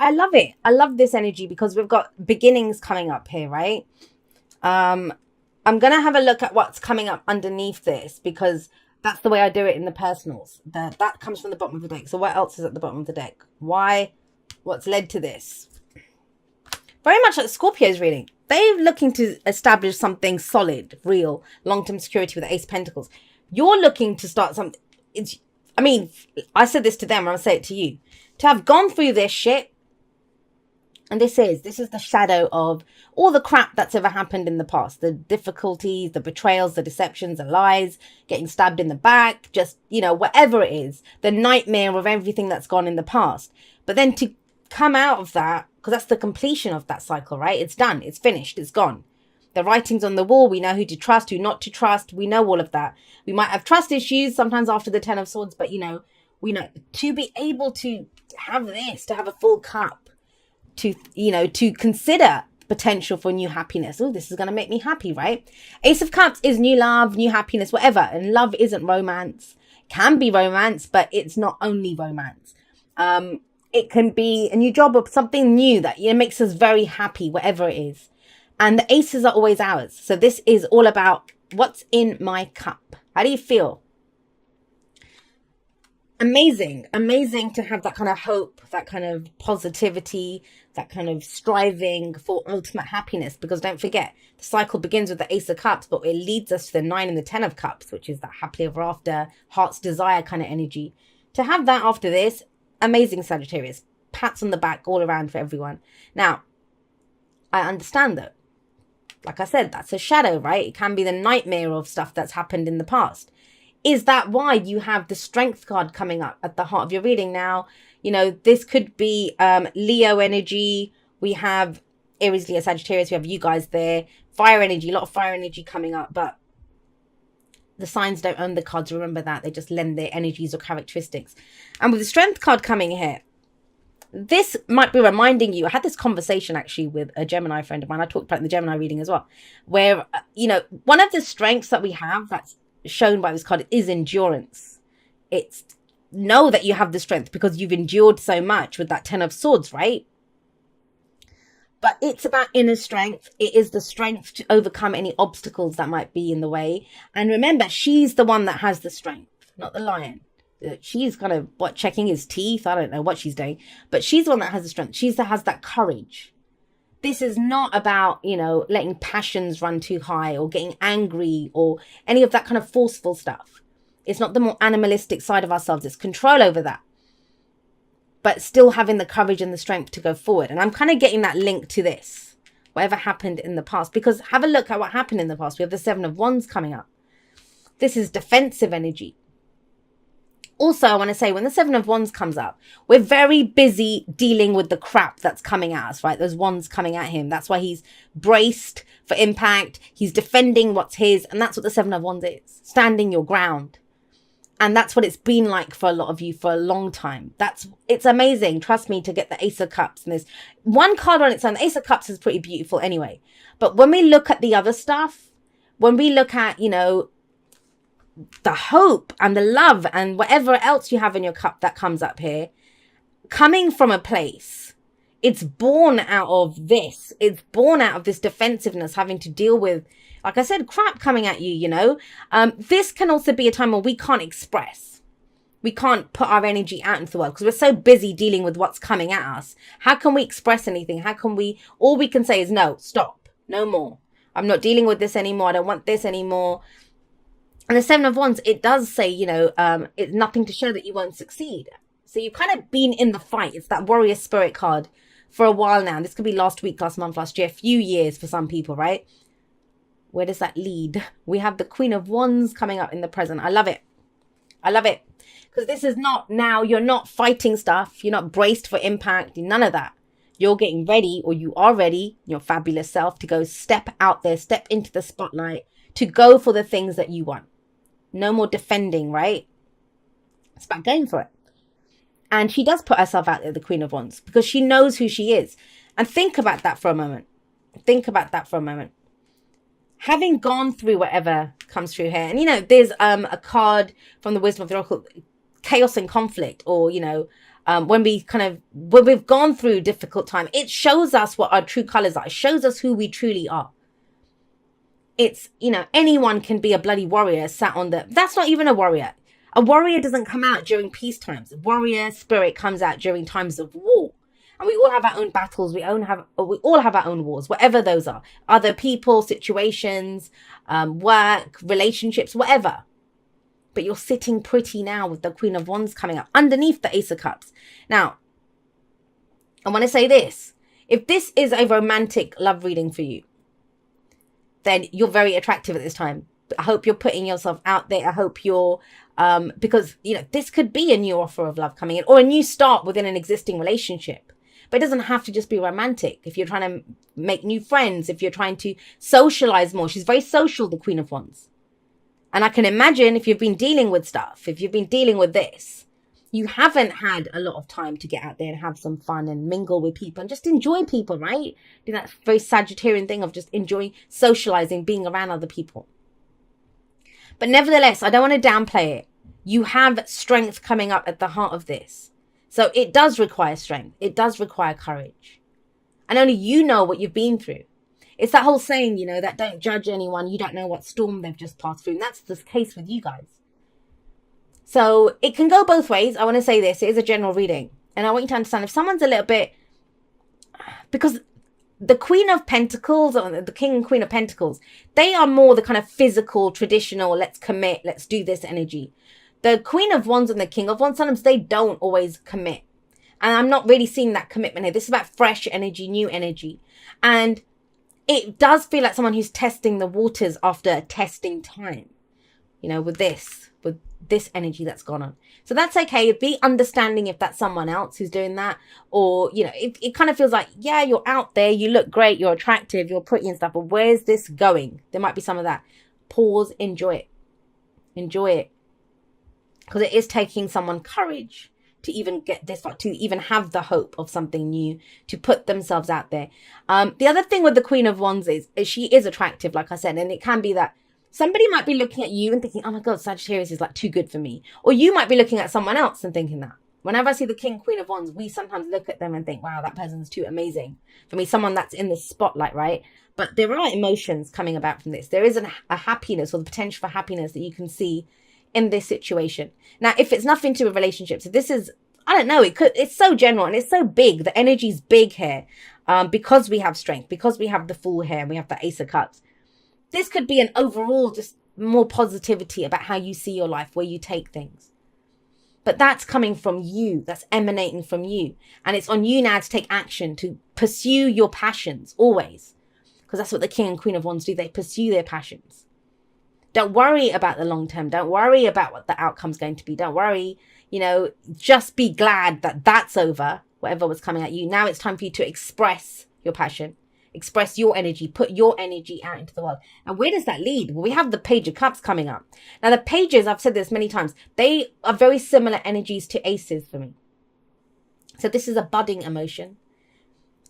I love it. I love this energy because we've got beginnings coming up here, right? Um, I'm gonna have a look at what's coming up underneath this because that's the way I do it in the personals. That comes from the bottom of the deck. So what else is at the bottom of the deck? Why? What's led to this? Very much like Scorpio's reading. They're looking to establish something solid, real, long-term security with the Ace of Pentacles. You're looking to start something. I mean, I said this to them, I'll say it to you. To have gone through this shit, and this is the shadow of all the crap that's ever happened in the past. The difficulties, the betrayals, the deceptions, the lies, getting stabbed in the back, just, whatever it is. The nightmare of everything that's gone in the past. But then to come out of that, because that's the completion of that cycle, right? It's done. It's finished. It's gone. The writing's on the wall. We know who to trust, who not to trust. We know all of that. We might have trust issues sometimes after the Ten of Swords, but, we know to be able to have this, to have a full cup, to consider potential for new happiness. Oh, this is going to make me happy, right? Ace of Cups is new love, new happiness, whatever. And love isn't romance. Can be romance, but it's not only romance. It can be a new job or something new that makes us very happy, whatever it is. And the aces are always ours. So this is all about what's in my cup. How do you feel? Amazing to have that kind of hope, that kind of positivity, that kind of striving for ultimate happiness. Because don't forget, the cycle begins with the Ace of Cups, but it leads us to the 9 and the 10 of Cups, which is that happily ever after, heart's desire kind of energy. To have that after this, amazing, Sagittarius. Pats on the back all around for everyone. Now, I understand that. Like I said, that's a shadow, right? It can be the nightmare of stuff that's happened in the past. Is that why you have the Strength card coming up at the heart of your reading now? This could be Leo energy. We have Aries, Leo, Sagittarius. We have you guys there. Fire energy, a lot of fire energy coming up. But the signs don't own the cards. Remember that. They just lend their energies or characteristics. And with the Strength card coming here, this might be reminding you. I had this conversation actually with a Gemini friend of mine. I talked about it in the Gemini reading as well. Where, one of the strengths that we have that's shown by this card is endurance. It's know that you have the strength because you've endured so much with that 10 of Swords, right? But it's about inner strength. It is the strength to overcome any obstacles that might be in the way. And remember, she's the one that has the strength, not the lion. She's kind of checking his teeth. I don't know what she's doing, but she's the one that has the strength. She's that has that courage. This is not about, letting passions run too high or getting angry or any of that kind of forceful stuff. It's not the more animalistic side of ourselves. It's control over that. But still having the courage and the strength to go forward. And I'm kind of getting that link to this. Whatever happened in the past. Because have a look at what happened in the past. We have the 7 of Wands coming up. This is defensive energy. Also, I want to say, when the 7 of Wands comes up, we're very busy dealing with the crap that's coming at us, right? Those wands coming at him. That's why he's braced for impact. He's defending what's his. And that's what the 7 of Wands is. Standing your ground. And that's what it's been like for a lot of you for a long time. It's amazing, trust me, to get the Ace of Cups. And there's one card on its own. The Ace of Cups is pretty beautiful anyway. But when we look at the other stuff, when we look at, the hope and the love and whatever else you have in your cup that comes up here, coming from a place, it's born out of this. It's born out of this defensiveness, having to deal with, like I said, crap coming at you, This can also be a time where we can't express. We can't put our energy out into the world because we're so busy dealing with what's coming at us. How can we express anything? All we can say is no, stop, no more. I'm not dealing with this anymore. I don't want this anymore. And the 7 of Wands, it does say, it's nothing to show that you won't succeed. So you've kind of been in the fight. It's that warrior spirit card for a while now. This could be last week, last month, last year, a few years for some people, right? Where does that lead? We have the Queen of Wands coming up in the present. I love it. I love it. Because this is not now, you're not fighting stuff. You're not braced for impact. None of that. You're getting ready, or you are ready, your fabulous self, to go step out there, step into the spotlight, to go for the things that you want. No more defending, right? It's about going for it. And she does put herself out there, the Queen of Wands, because she knows who she is. And think about that for a moment. Think about that for a moment. Having gone through whatever comes through here, and there's a card from the Wisdom of the Oracle, chaos and conflict, or when we've gone through difficult time, it shows us what our true colors are. It shows us who we truly are. It's, anyone can be a bloody warrior sat on that's not even a warrior. A warrior doesn't come out during peace times. Warrior spirit comes out during times of war. And we all have our own battles. We all have our own wars, whatever those are. Other people, situations, work, relationships, whatever. But you're sitting pretty now with the Queen of Wands coming up underneath the Ace of Cups. Now, I want to say this. If this is a romantic love reading for you, then you're very attractive at this time. I hope you're putting yourself out there. I hope you're, because, this could be a new offer of love coming in or a new start within an existing relationship. But it doesn't have to just be romantic. If you're trying to make new friends, if you're trying to socialize more, she's very social, the Queen of Wands. And I can imagine if you've been dealing with stuff, if you've been dealing with this, you haven't had a lot of time to get out there and have some fun and mingle with people and just enjoy people, right? Do that very Sagittarian thing of just enjoying socializing, being around other people. But nevertheless, I don't want to downplay it. You have strength coming up at the heart of this. So it does require strength. It does require courage. And only you know what you've been through. It's that whole saying, that don't judge anyone. You don't know what storm they've just passed through. And that's the case with you guys. So it can go both ways. I want to say this. It is a general reading. And I want you to understand if someone's a little bit... Because the Queen of Pentacles, or the King and Queen of Pentacles, they are more the kind of physical, traditional, let's commit, let's do this energy. The Queen of Wands and the King of Wands, sometimes they don't always commit. And I'm not really seeing that commitment here. This is about fresh energy, new energy. And it does feel like someone who's testing the waters after a testing time, with this energy that's gone on. So that's okay. Be understanding if that's someone else who's doing that. Or, it kind of feels like, yeah, you're out there, you look great, you're attractive, you're pretty and stuff, but where's this going? There might be some of that. Pause, enjoy it. Enjoy it. Because it is taking someone courage to even get this far, to even have the hope of something new, to put themselves out there. The other thing with the Queen of Wands is she is attractive, like I said, and it can be that somebody might be looking at you and thinking, oh my God, Sagittarius is like too good for me. Or you might be looking at someone else and thinking that. Whenever I see the King, Queen of Wands, we sometimes look at them and think, wow, that person's too amazing for me. Someone that's in the spotlight, right? But there are emotions coming about from this. There is a happiness or the potential for happiness that you can see in this situation. Now, if it's nothing to do with relationships, if this is, I don't know, it's so general and it's so big. The energy's big here because we have strength, because we have the Fool here, we have the Ace of Cups. This could be an overall just more positivity about how you see your life, where you take things. But that's coming from you. That's emanating from you. And it's on you now to take action, to pursue your passions always. Because that's what the King and Queen of Wands do. They pursue their passions. Don't worry about the long term. Don't worry about what the outcome's going to be. Don't worry, just be glad that that's over, whatever was coming at you. Now it's time for you to express your passion, express your energy, put your energy out into the world. And where does that lead? Well, we have the Page of Cups coming up. Now the Pages, I've said this many times, they are very similar energies to Aces for me. So this is a budding emotion.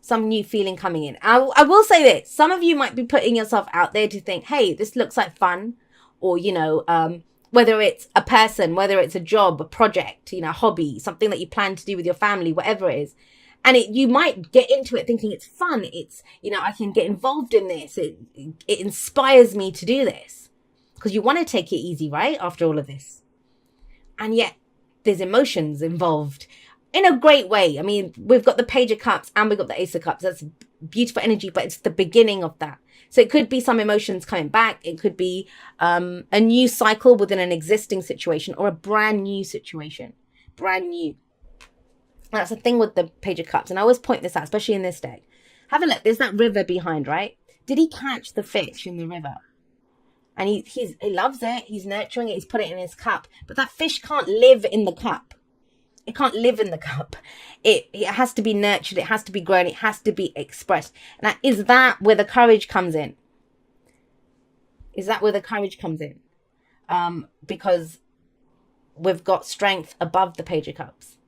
Some new feeling coming in. I will say this. Some of you might be putting yourself out there to think, hey, this looks like fun. Or, whether it's a person, whether it's a job, a project, a hobby, something that you plan to do with your family, whatever it is. And you might get into it thinking it's fun. It's, I can get involved in this. It inspires me to do this. Because you want to take it easy, right? After all of this. And yet there's emotions involved in a great way. I mean, we've got the Page of Cups and we've got the Ace of Cups. That's beautiful energy, but it's the beginning of that. So it could be some emotions coming back. It could be a new cycle within an existing situation or a brand new situation. Brand new. That's the thing with the Page of Cups. And I always point this out, especially in this deck. Have a look. There's that river behind, right? Did he catch the fish in the river? And he loves it. He's nurturing it. He's put it in his cup. But that fish can't live in the cup. It can't live in the cup. It has to be nurtured. It has to be grown. It has to be expressed. Now, is that where the courage comes in? Is that where the courage comes in? Because we've got strength above the Page of Cups.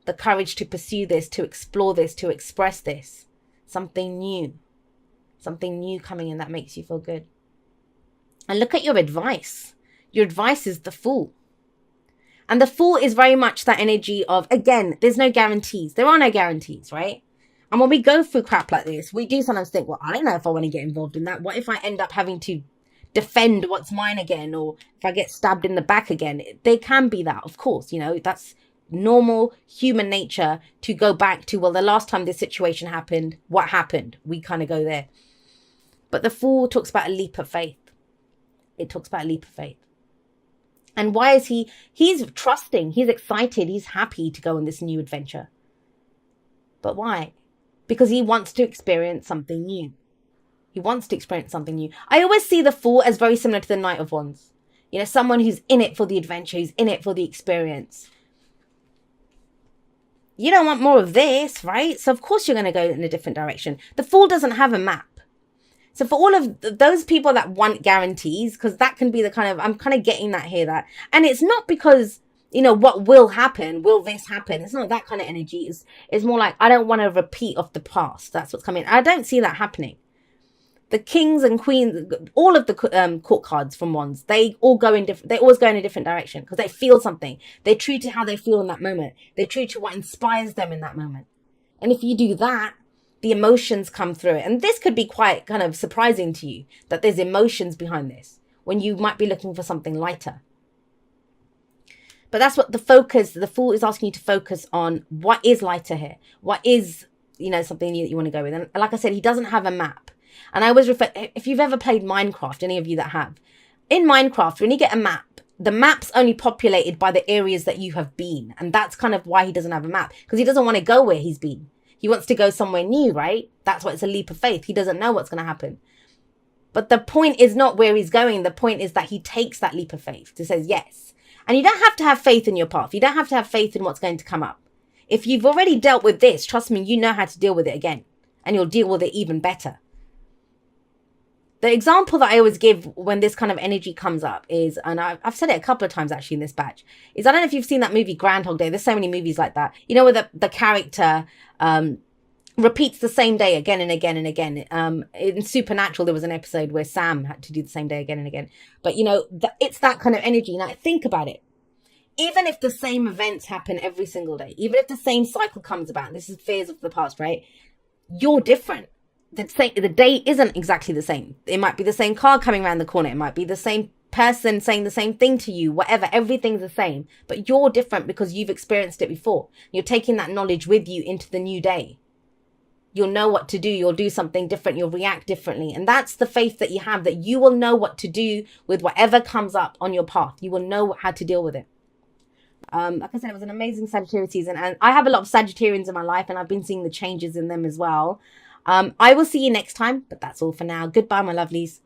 The courage to pursue this, to explore this, to express this. Something new. Something new coming in that makes you feel good. And look at your advice. Your advice is the Fool. And the Fool is very much that energy of, again, there's no guarantees. There are no guarantees, right? And when we go through crap like this, we do sometimes think, well, I don't know if I want to get involved in that. What if I end up having to defend what's mine again? Or if I get stabbed in the back again? They can be that, of course. You know, that's normal human nature to go back to, well, the last time this situation happened, what happened? We kind of go there. But the Fool talks about a leap of faith. It talks about a leap of faith. And why is he's trusting, he's excited, he's happy to go on this new adventure. But why? Because he wants to experience something new. He wants to experience something new. I always see the Fool as very similar to the Knight of Wands. You know, someone who's in it for the adventure, who's in it for the experience. You don't want more of this, right? So of course you're going to go in a different direction. The Fool doesn't have a map. So for all of those people that want guarantees, because that can be the kind of, I'm kind of getting that here, that, and it's not because, you know, what will happen, will this happen? It's not that kind of energy. It's more like, I don't want to repeat of the past. That's what's coming. I don't see that happening. The kings and queens, all of the court cards from Wands, they all go in different, they always go in a different direction because they feel something. They're true to how they feel in that moment. They're true to what inspires them in that moment. And if you do that, the emotions come through it. And this could be quite kind of surprising to you, that there's emotions behind this when you might be looking for something lighter. But that's what the Fool is asking you to focus on. What is lighter here? What is, you know, something new that you want to go with? And like I said, he doesn't have a map. And I always refer, if you've ever played Minecraft, any of you that have, in Minecraft, when you get a map, the map's only populated by the areas that you have been. And that's kind of why he doesn't have a map, because he doesn't want to go where he's been. He wants to go somewhere new, right? That's why it's a leap of faith. He doesn't know what's going to happen. But the point is not where he's going. The point is that he takes that leap of faith to say yes. And you don't have to have faith in your path. You don't have to have faith in what's going to come up. If you've already dealt with this, trust me, you know how to deal with it again. And you'll deal with it even better. The example that I always give when this kind of energy comes up is, and I've said it a couple of times actually in this batch, is I don't know if you've seen that movie Groundhog Day. There's so many movies like that. You know, where the character repeats the same day again and again and again. In Supernatural, there was an episode where Sam had to do the same day again and again. But, you know, it's that kind of energy. Now, think about it. Even if the same events happen every single day, even if the same cycle comes about, this is fears of the past, right? You're different. The day isn't exactly the same. It might be the same car coming around the corner. It might be the same person saying the same thing to you, whatever. Everything's the same. But you're different because you've experienced it before. You're taking that knowledge with you into the new day. You'll know what to do. You'll do something different. You'll react differently. And that's the faith that you have, that you will know what to do with whatever comes up on your path. You will know how to deal with it. Like I said, it was an amazing Sagittarius season. And I have a lot of Sagittarians in my life, and I've been seeing the changes in them as well. I will see you next time, but that's all for now. Goodbye, my lovelies.